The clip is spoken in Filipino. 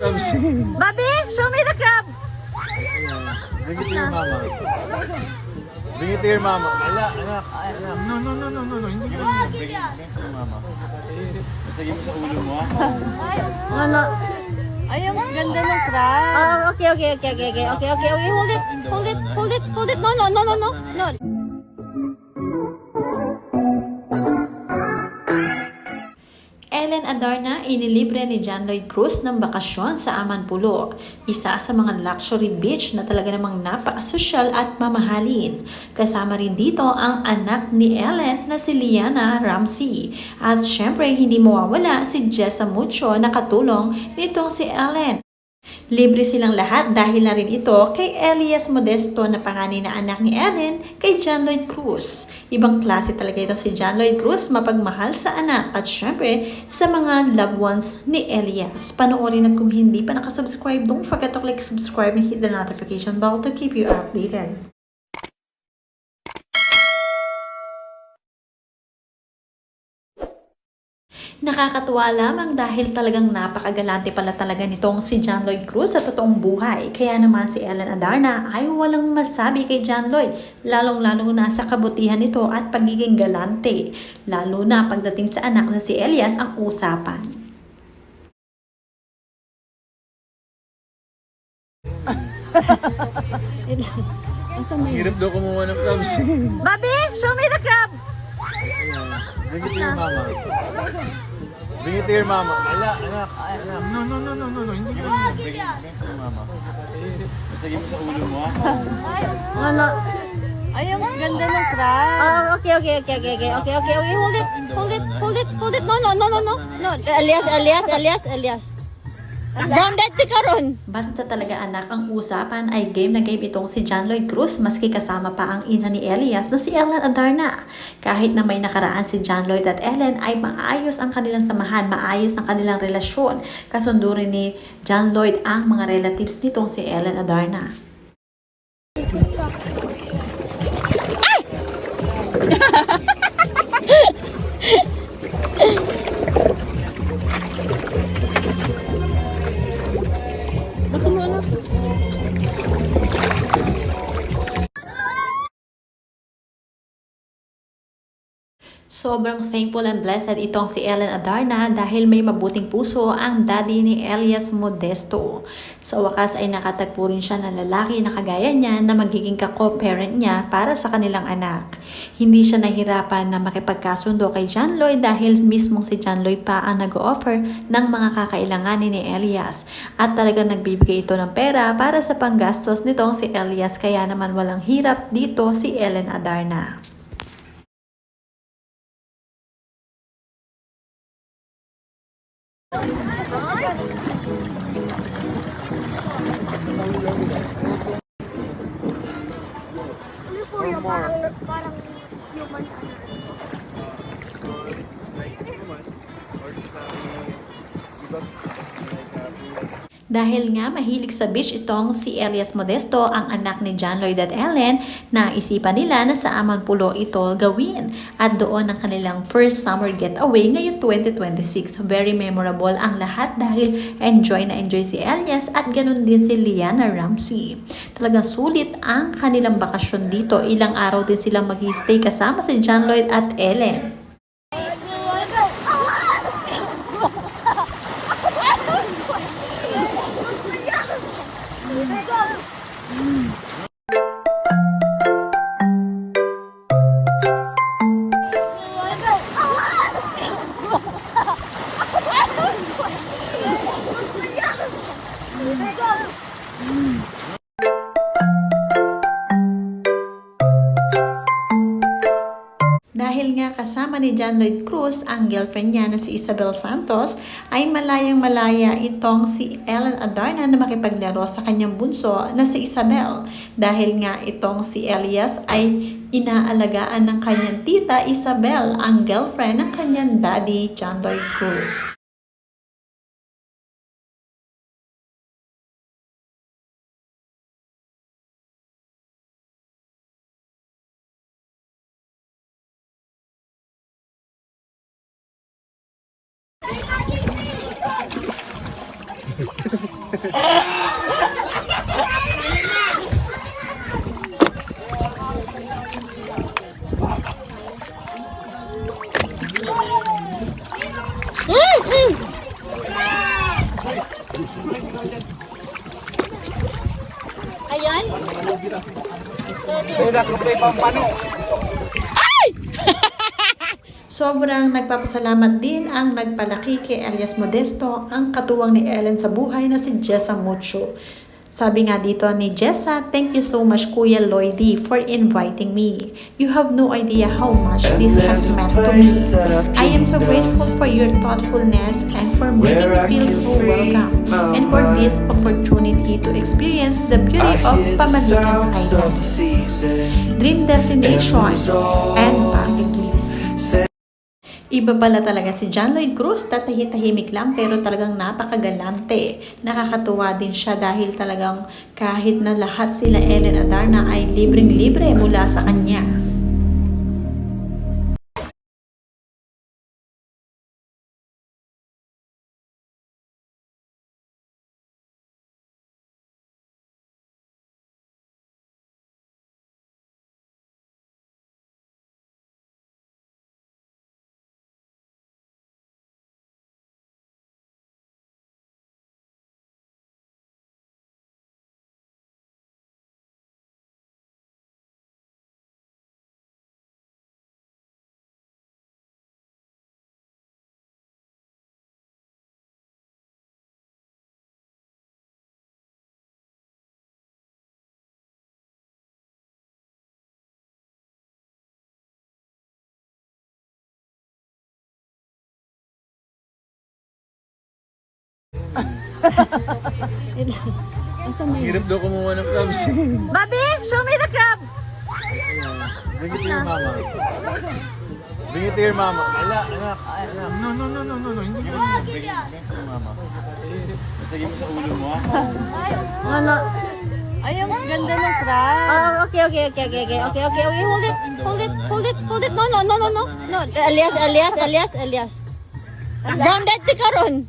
Bobby, show me the crab. Bring it to your mama. Bring it to your mama. Anak. No. Hindi ko bring it to your mama. Masagay mo sa ulo mo, ha? Ano? Ay, ang ganda ng crab. Oh, okay. Hold it. No. Ellen Adarna inilibre ni John Lloyd Cruz ng bakasyon sa Amanpulo, isa sa mga luxury beach na talaga namang napakasosyal at mamahalin. Kasama rin dito ang anak ni Ellen na si Liana Ramsey. At syempre hindi mawawala si Jessa Mucho na katulong nitong si Ellen. Libre silang lahat dahil na rin ito kay Elias Modesto na panganay na anak ni Ellen kay John Lloyd Cruz. Ibang klase talaga ito si John Lloyd Cruz, mapagmahal sa anak at syempre sa mga loved ones ni Elias. Panoorin at kung hindi pa nakasubscribe, don't forget to click subscribe and hit the notification bell to keep you updated. Nakakatuwa lamang dahil talagang napakagalante pala talaga nitong si John Lloyd Cruz sa totoong buhay. Kaya naman si Ellen Adarna ay walang masabi kay John Lloyd, lalong-lalo na sa kabutihan nito at pagiging galante. Lalo na pagdating sa anak na si Elias ang usapan. Hirap daw kumuha ng crabs. Bobby, show me the crab. Bring it to your mama. Bring it to your mama. Anak. No. Hindi ko bring it to your mama. Masagay mo sa ulo mo, ha? Ano? Ay, ang ganda ng crab. Oh, okay. Hold it. No. Elias. Bonded ti karon. Basta talaga anak ang usapan ay game na game itong si John Lloyd Cruz maski kasama pa ang ina ni Elias na si Ellen Adarna. Kahit na may nakaraan si John Lloyd at Ellen ay maayos ang kanilang samahan, maayos ang kanilang relasyon. Kasundo rin ni John Lloyd ang mga relatives nitong si Ellen Adarna. Sobrang thankful and blessed itong si Ellen Adarna dahil may mabuting puso ang daddy ni Elias Modesto. Sa wakas ay nakatagpo rin siya ng lalaki na kagaya niya na magiging ka-co-parent niya para sa kanilang anak. Hindi siya nahirapan na makipagkasundo kay John Lloyd dahil mismong si John Lloyd pa ang nag-offer ng mga kakailanganin ni Elias. At talagang nagbibigay ito ng pera para sa panggastos nitong si Elias, kaya naman walang hirap dito si Ellen Adarna. Parang human. Dahil nga mahilig sa beach itong si Elias Modesto, ang anak ni John Lloyd at Ellen, naisipan nila na sa Amanpulo ito gawin. At doon ang kanilang first summer getaway ngayong 2026. Very memorable ang lahat dahil enjoy si Elias at ganun din si Liana Ramsey. Talagang sulit ang kanilang bakasyon dito. Ilang araw din silang mag-stay kasama si John Lloyd at Ellen. Dahil nga kasama ni John Lloyd Cruz ang girlfriend niya na si Isabel Santos, ay malayang-malaya itong si Ellen Adarna na makipaglaro sa kanyang bunso na si Isabel. Dahil nga itong si Elias ay inaalagaan ng kanyang tita Isabel, ang girlfriend ng kanyang daddy John Lloyd Cruz. Ayan. Sobrang nagpapasalamat din ang nagpalaki kay Elias Modesto, ang katuwang ni Ellen sa buhay na si Jessa Mucho. Sabi nga dito ni Jessa, "Thank you so much Kuya Lloydie for inviting me. You have no idea how much this has meant to me. I am so grateful for your thoughtfulness and for making me feel so welcome and for this opportunity to experience the beauty of Pamalican Island. Dream destination and bucket list." Iba pala talaga si John Lloyd Cruz, tahimik lang pero talagang napakagalante. Nakakatuwa din siya dahil talagang kahit na lahat sila Ellen Adarna ay libreng-libre mula sa kanya. Hirap daw kumuha ng crabs. Bobby, show me the crab. Bring it to your mama. Bring it to your mama. Ala, anak. No, no, no, no, no, no. Hindi ka rin. Bring it to your mama. Masagay mo sa ulo mo, ha? Ano? Ay, ang ganda ng crab. Oh, okay. Hold it. No. Elias. Grounded ka ron.